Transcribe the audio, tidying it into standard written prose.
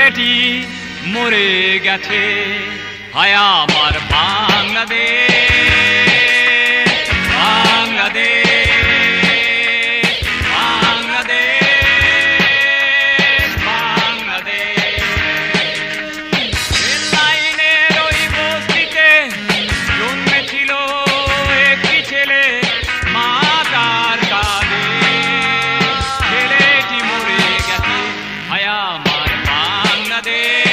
ছেলেটি মরে গেছে। হায় আমার বাংলাদেশ, বাংলাদেশ, বাংলাদেশ, বাংলাদেশ। রেল লাইনের ওই বস্তিতে জন্মেছিল একটি ছেলে, মা তার কাঁদে, ছেলেটি মরে গেছে। হায় আমার বাংলাদেশ।